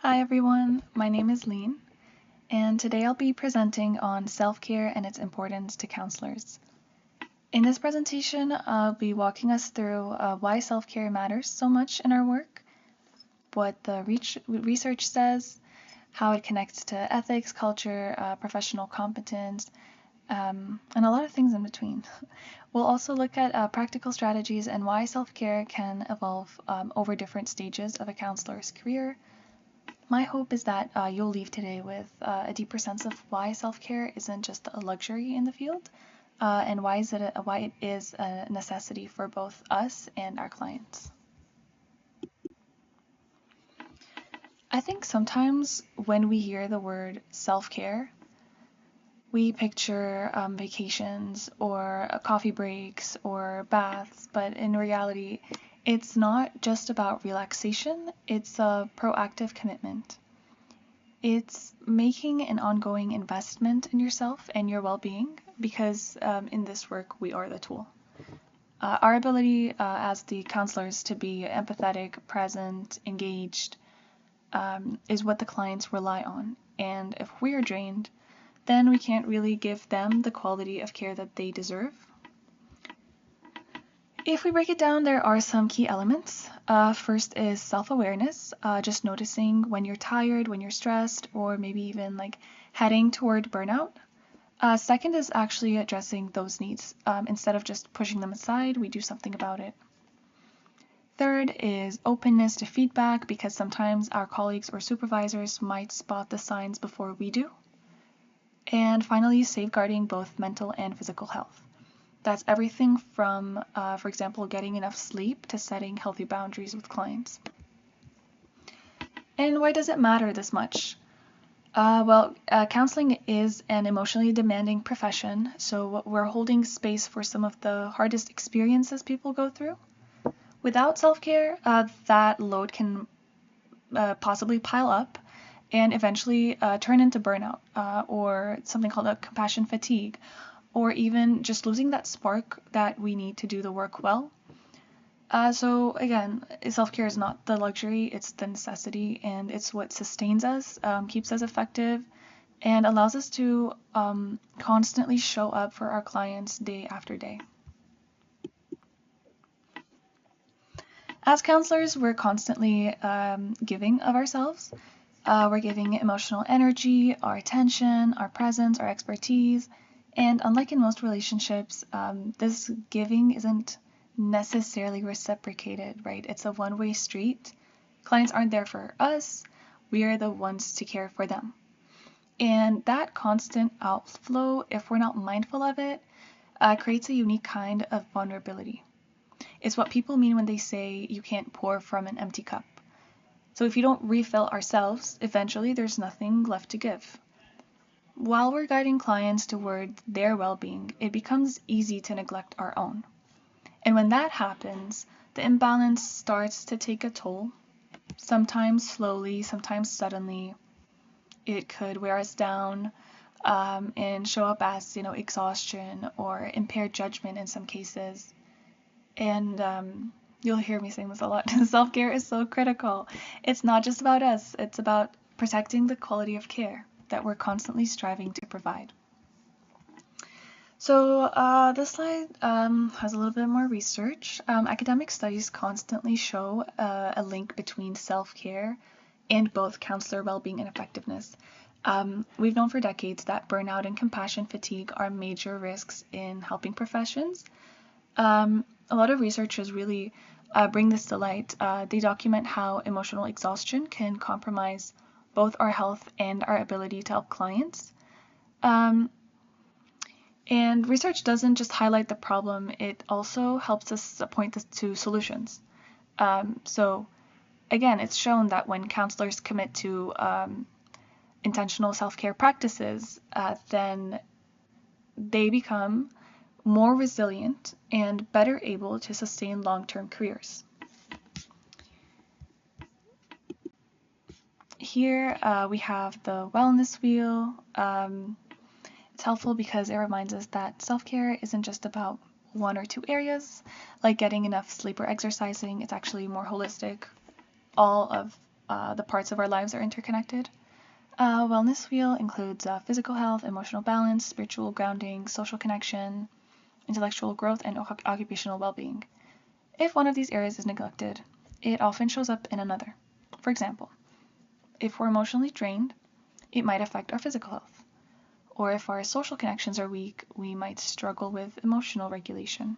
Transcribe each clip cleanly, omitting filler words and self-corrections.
Hi everyone, my name is Lyne, and today I'll be presenting on self-care and its importance to counselors. In this presentation, I'll be walking us through why self-care matters so much in our work, what the research says, how it connects to ethics, culture, professional competence, and a lot of things in between. We'll also look at practical strategies and why self-care can evolve over different stages of a counselor's career. My hope is that you'll leave today with a deeper sense of why self-care isn't just a luxury in the field, and why it is a necessity for both us and our clients. I think sometimes when we hear the word self-care, we picture vacations or coffee breaks or baths, but in reality, it's not just about relaxation, it's a proactive commitment. It's making an ongoing investment in yourself and your well-being because in this work, we are the tool. Our ability as the counselors to be empathetic, present, engaged is what the clients rely on. And if we are drained, then we can't really give them the quality of care that they deserve. If we break it down, there are some key elements. First is self-awareness, just noticing when you're tired, when you're stressed, or maybe even like heading toward burnout. Second is actually addressing those needs. Instead of just pushing them aside, we do something about it. Third is openness to feedback, because sometimes our colleagues or supervisors might spot the signs before we do. And finally, safeguarding both mental and physical health. That's everything from, for example, getting enough sleep to setting healthy boundaries with clients. And why does it matter this much? Counseling is an emotionally demanding profession, so we're holding space for some of the hardest experiences people go through. Without self-care, that load can possibly pile up and eventually turn into burnout or something called a compassion fatigue, or even just losing that spark that we need to do the work well. So again, self-care is not the luxury, it's the necessity, and it's what sustains us, keeps us effective, and allows us to constantly show up for our clients day after day. As counselors, we're constantly giving of ourselves. We're giving emotional energy, our attention, our presence, our expertise. And unlike in most relationships, this giving isn't necessarily reciprocated, right? It's a one-way street. Clients aren't there for us. We are the ones to care for them. And that constant outflow, if we're not mindful of it, creates a unique kind of vulnerability. It's what people mean when they say you can't pour from an empty cup. So if you don't refill ourselves, eventually there's nothing left to give. While we're guiding clients toward their well-being, it becomes easy to neglect our own. And when that happens, the imbalance starts to take a toll, sometimes slowly, sometimes suddenly. It could wear us down and show up as, exhaustion or impaired judgment in some cases. And you'll hear me saying this a lot. Self-care is so critical. It's not just about us. It's about protecting the quality of care that we're constantly striving to provide. So this slide has a little bit more research. Academic studies constantly show a link between self-care and both counselor well-being and effectiveness. We've known for decades that burnout and compassion fatigue are major risks in helping professions. A lot of researchers really bring this to light. They document how emotional exhaustion can compromise both our health and our ability to help clients. And research doesn't just highlight the problem, it also helps us point to solutions. So again, it's shown that when counselors commit to intentional self-care practices, then they become more resilient and better able to sustain long-term careers. Here we have the wellness wheel. It's helpful because it reminds us that self-care isn't just about one or two areas, like getting enough sleep or exercising. It's actually more holistic. All of the parts of our lives are interconnected. Wellness wheel includes physical health, emotional balance, spiritual grounding, social connection, intellectual growth, and occupational well-being. If one of these areas is neglected, it often shows up in another. For example, if we're emotionally drained, it might affect our physical health. Or if our social connections are weak, we might struggle with emotional regulation.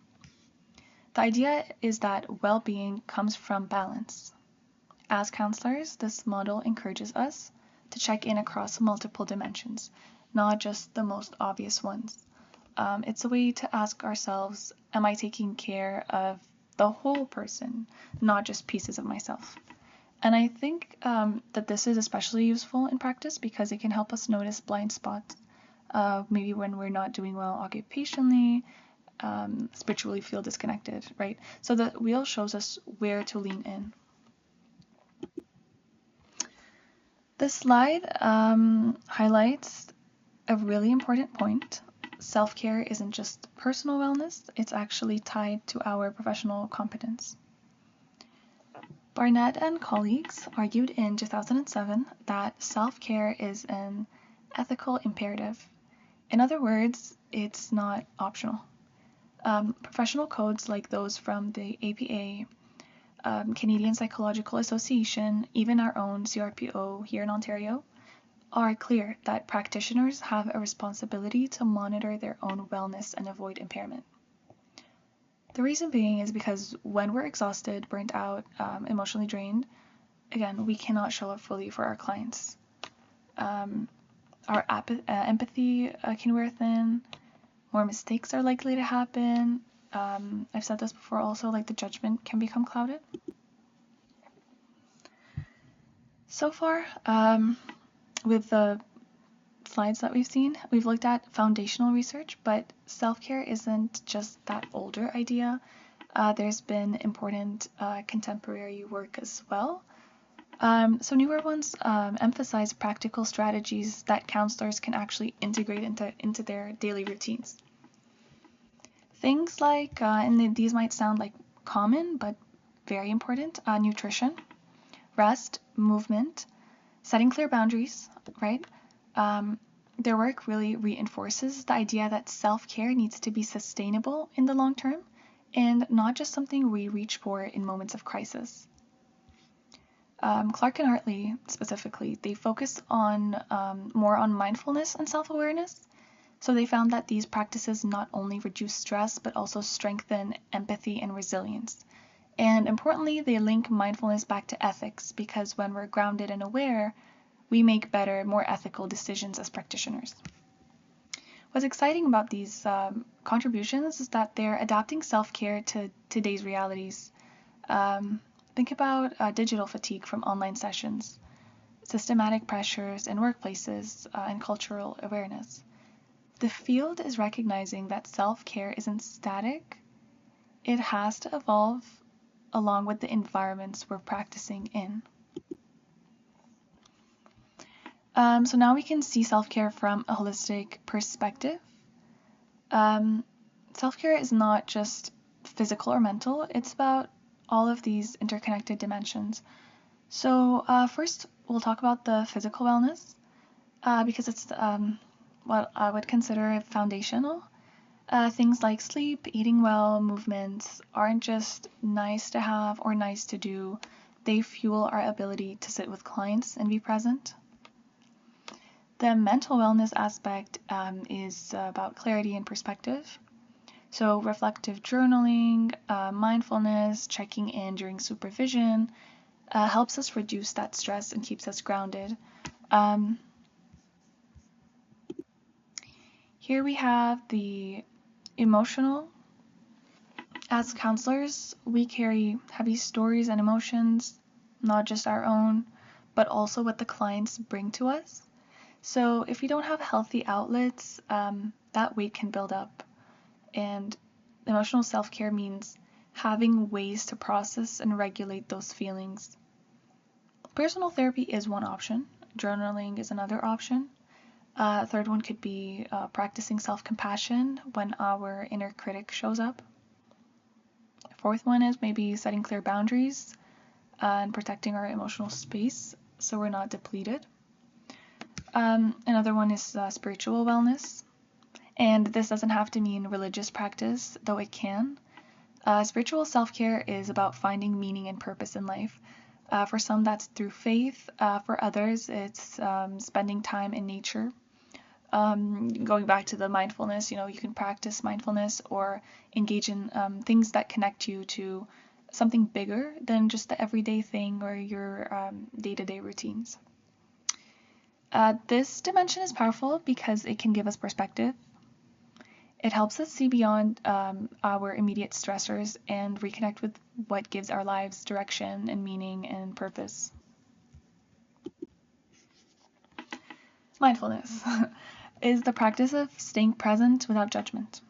The idea is that well-being comes from balance. As counselors, this model encourages us to check in across multiple dimensions, not just the most obvious ones. It's a way to ask ourselves, am I taking care of the whole person, not just pieces of myself? And I think that this is especially useful in practice because it can help us notice blind spots, maybe when we're not doing well occupationally, spiritually feel disconnected, right? So the wheel shows us where to lean in. This slide highlights a really important point. Self-care isn't just personal wellness, it's actually tied to our professional competence. Barnett and colleagues argued in 2007 that self-care is an ethical imperative. In other words, it's not optional. Professional codes like those from the APA, Canadian Psychological Association, even our own CRPO here in Ontario, are clear that practitioners have a responsibility to monitor their own wellness and avoid impairment. The reason being is because when we're exhausted, burnt out, emotionally drained, again, we cannot show up fully for our clients. Our empathy can wear thin, more mistakes are likely to happen. I've said this before also, like the judgment can become clouded. So far, with the slides that we've seen, we've looked at foundational research, but self-care isn't just that older idea. There's been important contemporary work as well. So newer ones emphasize practical strategies that counselors can actually integrate into their daily routines. Things like, and these might sound like common, but very important, nutrition, rest, movement, setting clear boundaries, right? Their work really reinforces the idea that self-care needs to be sustainable in the long term and not just something we reach for in moments of crisis. Clark and Hartley specifically, they focus on more on mindfulness and self-awareness. So they found that these practices not only reduce stress, but also strengthen empathy and resilience. And importantly, they link mindfulness back to ethics because when we're grounded and aware, we make better, more ethical decisions as practitioners. What's exciting about these contributions is that they're adapting self-care to today's realities. Think about digital fatigue from online sessions, systematic pressures in workplaces, and cultural awareness. The field is recognizing that self-care isn't static. It has to evolve along with the environments we're practicing in. So now we can see self-care from a holistic perspective. Self-care is not just physical or mental, it's about all of these interconnected dimensions. So first, we'll talk about the physical wellness because it's what I would consider foundational. Things like sleep, eating well, movements aren't just nice to have or nice to do. They fuel our ability to sit with clients and be present. The mental wellness aspect is about clarity and perspective. So reflective journaling, mindfulness, checking in during supervision helps us reduce that stress and keeps us grounded. Here we have the emotional. As counselors, we carry heavy stories and emotions, not just our own, but also what the clients bring to us. So if we don't have healthy outlets, that weight can build up. And emotional self-care means having ways to process and regulate those feelings. Personal therapy is one option. Journaling is another option. A third one could be practicing self-compassion when our inner critic shows up. Fourth one is maybe setting clear boundaries. and protecting our emotional space so we're not depleted. Another one is spiritual wellness. And this doesn't have to mean religious practice, though it can. Spiritual self-care is about finding meaning and purpose in life. For some, that's through faith. For others, it's spending time in nature. Going back to the mindfulness, you can practice mindfulness or engage in things that connect you to something bigger than just the everyday thing or your day-to-day routines. This dimension is powerful because it can give us perspective. It helps us see beyond our immediate stressors and reconnect with what gives our lives direction and meaning and purpose. Mindfulness is the practice of staying present without judgment.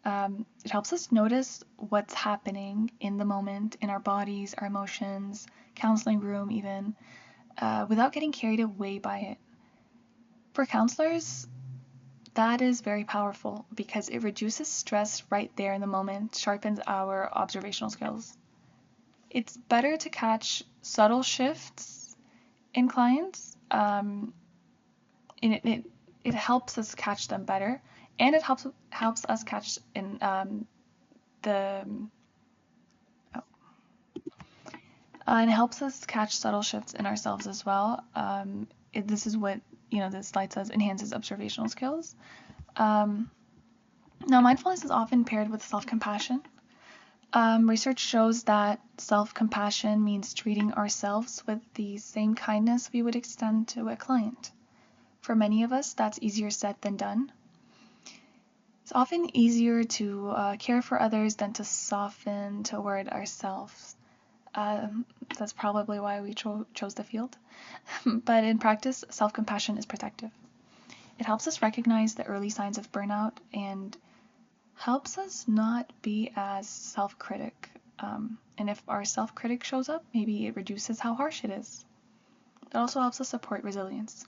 It helps us notice what's happening in the moment, in our bodies, our emotions, counseling room even, without getting carried away by it. For counselors, that is very powerful because it reduces stress right there in the moment, sharpens our observational skills. It's better to catch subtle shifts in clients. It helps us catch them better, and it helps us catch in and it helps us catch subtle shifts in ourselves as well. This is what this slide says, enhances observational skills. Now, mindfulness is often paired with self-compassion. Research shows that self-compassion means treating ourselves with the same kindness we would extend to a client. For many of us, that's easier said than done. It's often easier to care for others than to soften toward ourselves. That's probably why we chose the field. But in practice, self-compassion is protective. It helps us recognize the early signs of burnout and helps us not be as self-critic. And if our self-critic shows up, maybe it reduces how harsh it is. It also helps us support resilience.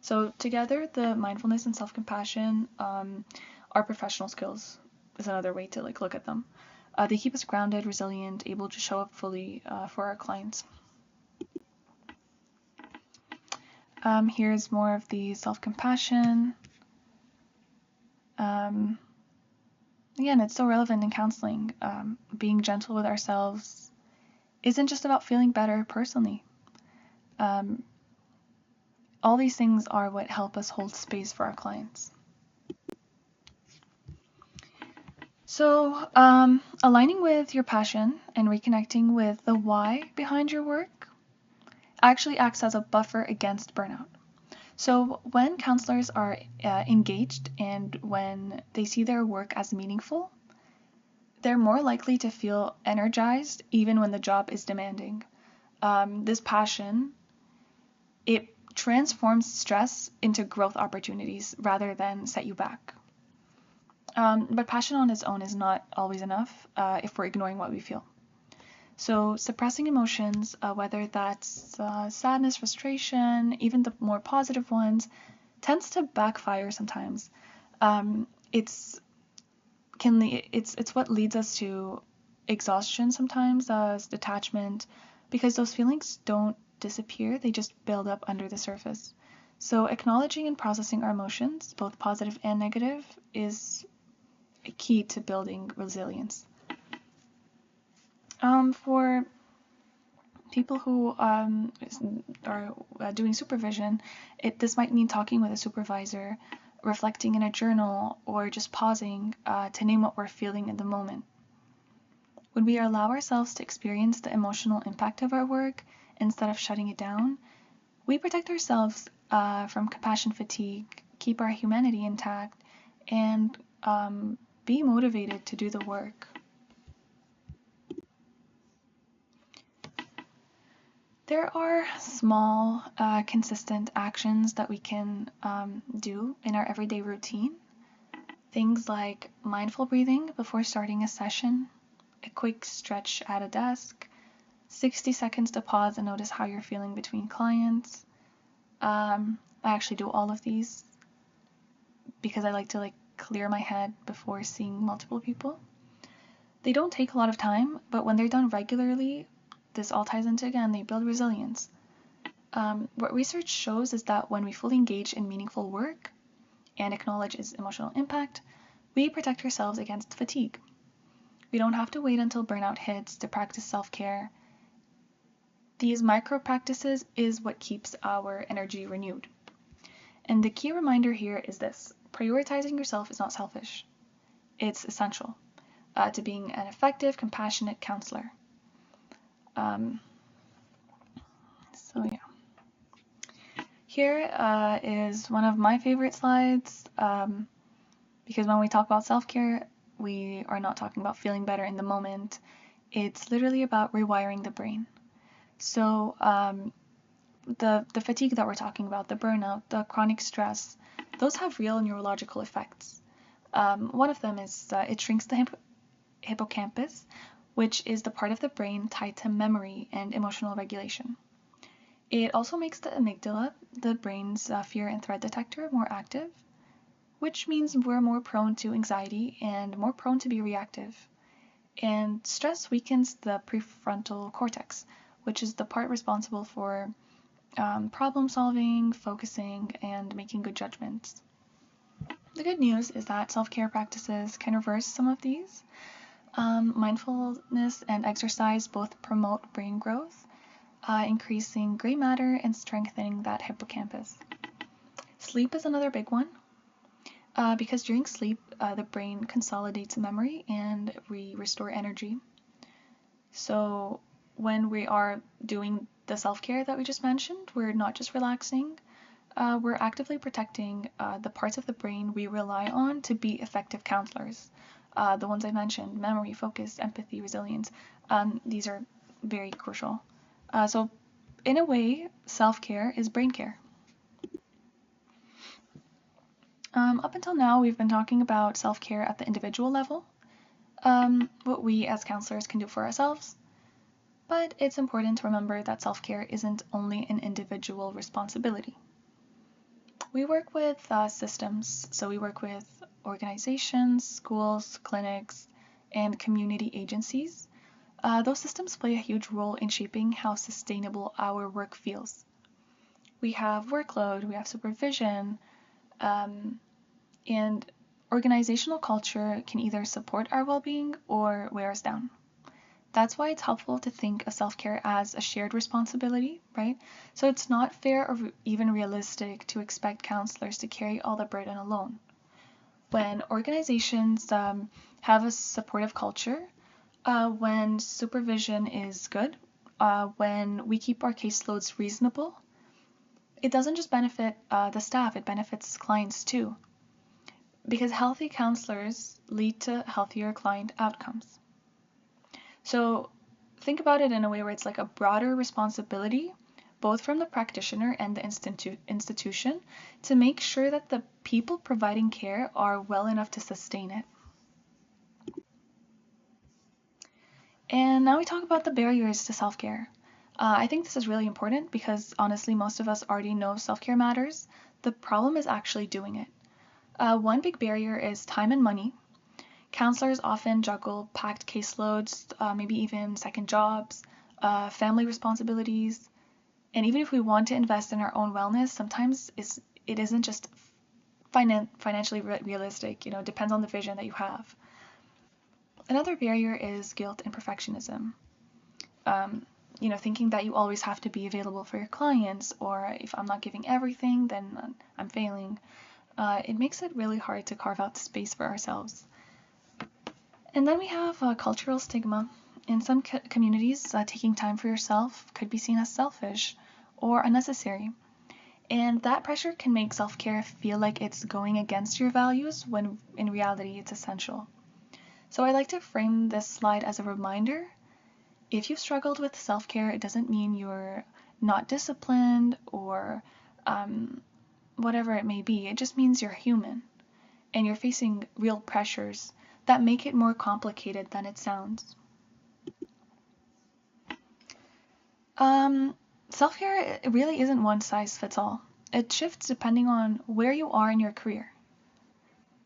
So together, the mindfulness and self-compassion are professional skills, is another way to look at them. They keep us grounded, resilient, able to show up fully for our clients. Here's more of the self-compassion. Again, it's so relevant in counseling. Being gentle with ourselves isn't just about feeling better personally. All these things are what help us hold space for our clients. So, aligning with your passion and reconnecting with the why behind your work actually acts as a buffer against burnout. So when counselors are engaged and when they see their work as meaningful, they're more likely to feel energized even when the job is demanding. This passion, it transforms stress into growth opportunities rather than set you back. But passion on its own is not always enough if we're ignoring what we feel. So suppressing emotions, whether that's sadness, frustration, even the more positive ones, tends to backfire sometimes. It's what leads us to exhaustion sometimes, detachment, because those feelings don't disappear, they just build up under the surface. So acknowledging and processing our emotions, both positive and negative, is a key to building resilience. For people who are doing supervision, this might mean talking with a supervisor, reflecting in a journal, or just pausing to name what we're feeling in the moment. When we allow ourselves to experience the emotional impact of our work instead of shutting it down, we protect ourselves from compassion fatigue, keep our humanity intact, and be motivated to do the work. There are small, consistent actions that we can do in our everyday routine. Things like mindful breathing before starting a session, a quick stretch at a desk, 60 seconds to pause and notice how you're feeling between clients. I actually do all of these because I like to clear my head before seeing multiple people. They don't take a lot of time, but when they're done regularly, this all ties into, again, they build resilience. What research shows is that when we fully engage in meaningful work and acknowledge its emotional impact, we protect ourselves against fatigue. We don't have to wait until burnout hits to practice self-care. These micro practices is what keeps our energy renewed. And the key reminder here is this: prioritizing yourself is not selfish. It's essential to being an effective, compassionate counselor. Here is one of my favorite slides, because when we talk about self-care, we are not talking about feeling better in the moment. It's literally about rewiring the brain. So the fatigue that we're talking about, the burnout, the chronic stress, those have real neurological effects. One of them is it shrinks the hippocampus, which is the part of the brain tied to memory and emotional regulation. It also makes the amygdala, the brain's fear and threat detector, more active, which means we're more prone to anxiety and more prone to be reactive. And stress weakens the prefrontal cortex, which is the part responsible for problem solving, focusing, and making good judgments. The good news is that self-care practices can reverse some of these. Mindfulness and exercise both promote brain growth, increasing gray matter and strengthening that hippocampus. Sleep is another big one, because during sleep, the brain consolidates memory and we restore energy. So when we are doing the self-care that we just mentioned, we're not just relaxing, we're actively protecting the parts of the brain we rely on to be effective counselors. The ones I mentioned: memory, focus, empathy, resilience. These are very crucial. So in a way, self-care is brain care. Up until now, we've been talking about self-care at the individual level, what we as counselors can do for ourselves. But it's important to remember that self-care isn't only an individual responsibility. We work with systems, so we work with organizations, schools, clinics, and community agencies. Those systems play a huge role in shaping how sustainable our work feels. We have workload, we have supervision, and organizational culture can either support our well-being or wear us down. That's why it's helpful to think of self-care as a shared responsibility, right? So it's not fair or even realistic to expect counselors to carry all the burden alone. When organizations have a supportive culture, when supervision is good, when we keep our caseloads reasonable, it doesn't just benefit the staff, it benefits clients too. Because healthy counselors lead to healthier client outcomes. So think about it in a way where it's like a broader responsibility, both from the practitioner and the institution, to make sure that the people providing care are well enough to sustain it. And now we talk about the barriers to self-care. I think this is really important because honestly, most of us already know self-care matters. The problem is actually doing it. One big barrier is time and money. Counselors often juggle packed caseloads, maybe even second jobs, family responsibilities, and even if we want to invest in our own wellness, sometimes it isn't just financially realistic. It depends on the vision that you have. Another barrier is guilt and perfectionism. Thinking that you always have to be available for your clients, or if I'm not giving everything, then I'm failing. It makes it really hard to carve out space for ourselves. And then we have cultural stigma. In some communities, taking time for yourself could be seen as selfish or unnecessary. And that pressure can make self-care feel like it's going against your values when in reality it's essential. So I like to frame this slide as a reminder. If you've struggled with self-care, it doesn't mean you're not disciplined or whatever it may be. It just means you're human and you're facing real pressures that make it more complicated than it sounds. Self-care really isn't one size fits all. It shifts depending on where you are in your career.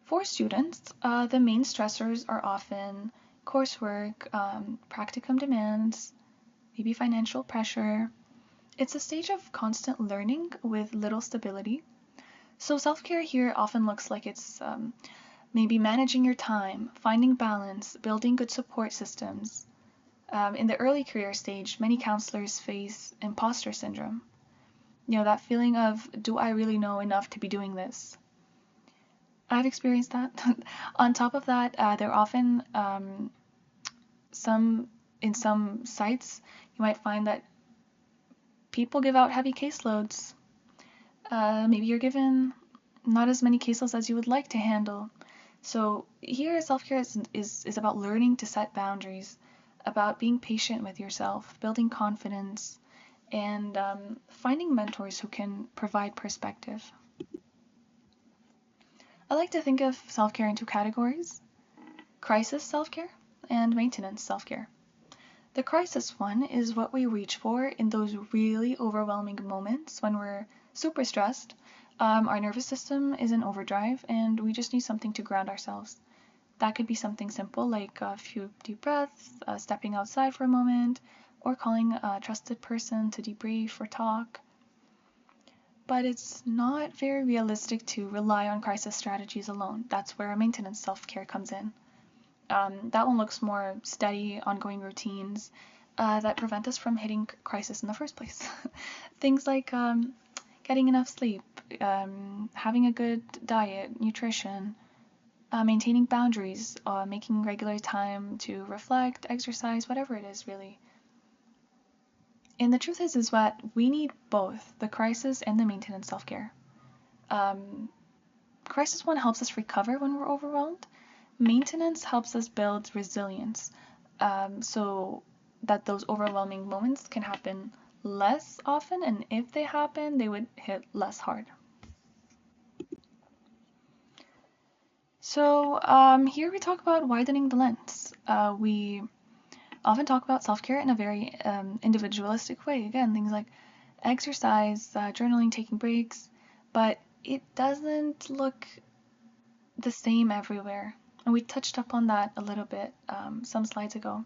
For students, the main stressors are often coursework, practicum demands, maybe financial pressure. It's a stage of constant learning with little stability. So self-care here often looks like it's maybe managing your time, finding balance, building good support systems. In the early career stage, many counselors face imposter syndrome. That feeling of, do I really know enough to be doing this? I've experienced that. On top of that, there are often in some sites, you might find that people give out heavy caseloads. Maybe you're given not as many caseloads as you would like to handle. So here, self-care is about learning to set boundaries, about being patient with yourself, building confidence, and finding mentors who can provide perspective. I like to think of self-care in two categories: crisis self-care and maintenance self-care. The crisis one is what we reach for in those really overwhelming moments when we're super stressed, our nervous system is in overdrive, and we just need something to ground ourselves. That could be something simple like a few deep breaths, stepping outside for a moment, or calling a trusted person to debrief or talk. But it's not very realistic to rely on crisis strategies alone. That's where maintenance self-care comes in. That one looks more steady, ongoing routines that prevent us from hitting crisis in the first place. Things like getting enough sleep, having a good diet, nutrition, maintaining boundaries, making regular time to reflect, exercise, whatever it is really. And the truth is that we need both the crisis and the maintenance self-care. Crisis one helps us recover when we're overwhelmed. Maintenance helps us build resilience, so that those overwhelming moments can happen less often, and if they happen, they would hit less hard. So here we talk about widening the lens. We often talk about self-care in a very individualistic way. Again, things like exercise, journaling, taking breaks, but it doesn't look the same everywhere. And we touched up on that a little bit some slides ago.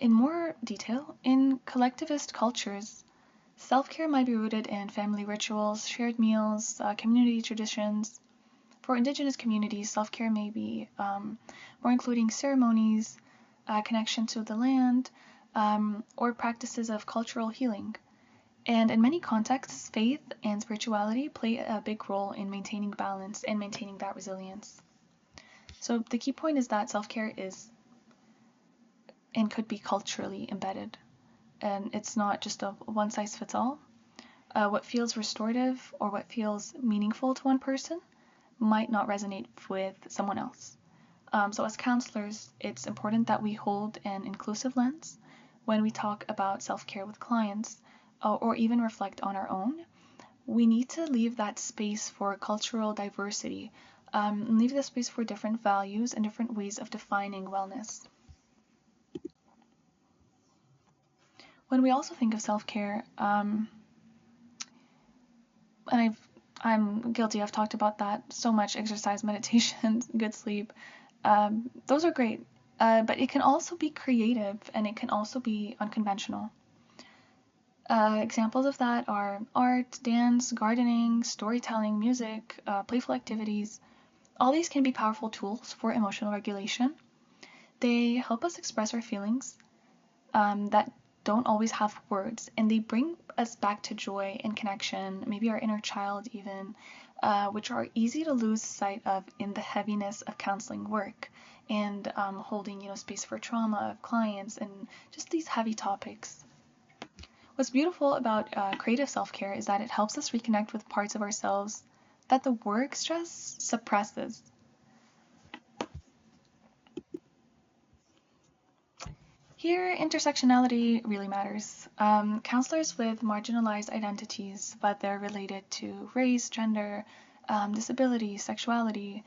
In more detail, in collectivist cultures, self-care might be rooted in family rituals, shared meals, community traditions. For Indigenous communities, self-care may be more including ceremonies, connection to the land, or practices of cultural healing. And in many contexts, faith and spirituality play a big role in maintaining balance and maintaining that resilience. So the key point is that self-care is and could be culturally embedded. And it's not just a one-size-fits-all. What feels restorative or what feels meaningful to one person might not resonate with someone else. So as counselors, it's important that we hold an inclusive lens when we talk about self-care with clients, or even reflect on our own. We need to leave that space for cultural diversity, leave the space for different values and different ways of defining wellness. When we also think of self-care, and I'm guilty, I've talked about that so much: exercise, meditation, good sleep. Those are great, but it can also be creative and it can also be unconventional. Examples of that are art, dance, gardening, storytelling, music, playful activities. All these can be powerful tools for emotional regulation. They help us express our feelings that don't always have words, and they bring us back to joy and connection, maybe our inner child even, which are easy to lose sight of in the heaviness of counseling work and holding space for trauma of clients and just these heavy topics. What's beautiful about creative self-care is that it helps us reconnect with parts of ourselves that the work stress suppresses. Here, intersectionality really matters. Counselors with marginalized identities, but they're related to race, gender, disability, sexuality,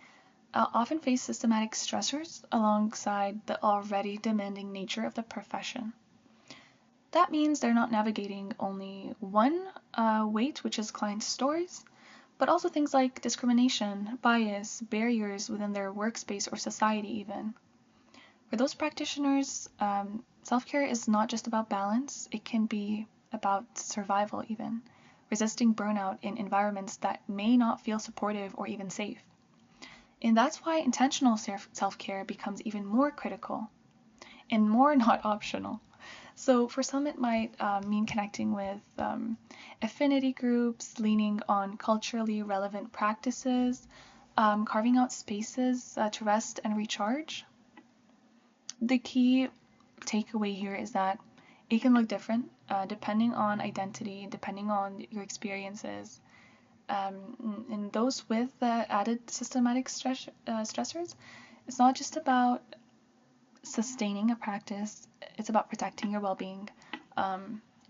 often face systematic stressors alongside the already demanding nature of the profession. That means they're not navigating only one weight, which is client stories, but also things like discrimination, bias, barriers within their workspace or society even. For those practitioners, Self-care is not just about balance, it can be about survival even, resisting burnout in environments that may not feel supportive or even safe. And that's why intentional self-care becomes even more critical and more not optional. So for some, it might mean connecting with affinity groups, leaning on culturally relevant practices, carving out spaces to rest and recharge. The key takeaway here is that it can look different depending on identity, depending on your experiences. And those with added systematic stressors, it's not just about sustaining a practice, it's about protecting your well-being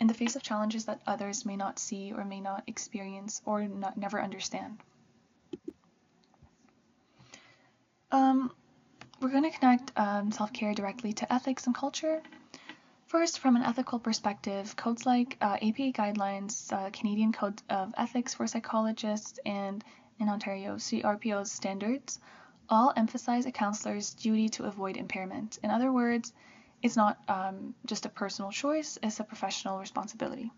in the face of challenges that others may not see or may not experience or never understand. We're going to connect self-care directly to ethics and culture. First, from an ethical perspective, codes like APA guidelines, Canadian Code of Ethics for Psychologists, and in Ontario, CRPO's standards all emphasize a counselor's duty to avoid impairment. In other words, it's not just a personal choice, it's a professional responsibility.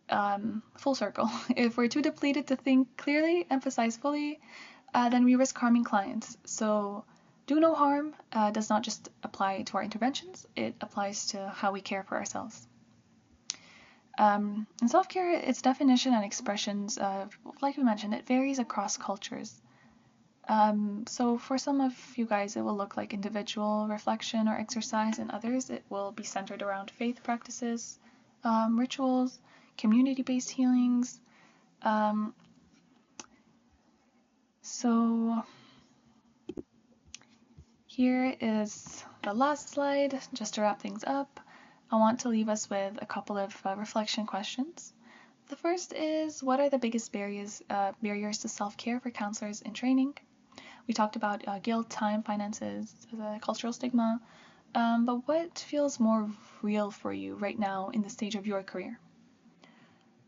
Full circle. If we're too depleted to think clearly, emphasize fully, then we risk harming clients. So do no harm does not just apply to our interventions, it applies to how we care for ourselves. In self-care, its definition and expressions, like we mentioned, it varies across cultures. So for some of you guys, it will look like individual reflection or exercise, and others it will be centered around faith practices, rituals, community-based healings. So here is the last slide, just to wrap things up. I want to leave us with a couple of reflection questions. The first is, what are the biggest barriers to self-care for counselors in training? We talked about guilt, time, finances, the cultural stigma, but what feels more real for you right now in the stage of your career?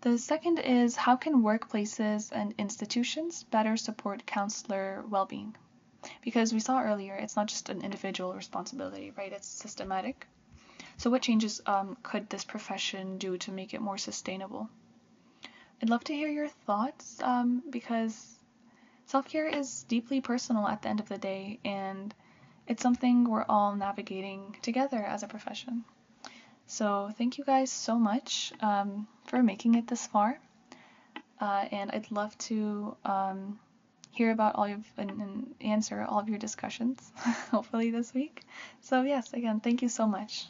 The second is, how can workplaces and institutions better support counselor well-being? Because we saw earlier, it's not just an individual responsibility, right? It's systematic. So what changes could this profession do to make it more sustainable? I'd love to hear your thoughts because self-care is deeply personal at the end of the day, and it's something we're all navigating together as a profession. So thank you guys so much for making it this far, and I'd love to hear about and answer all of your discussions, hopefully this week. So yes, again, thank you so much.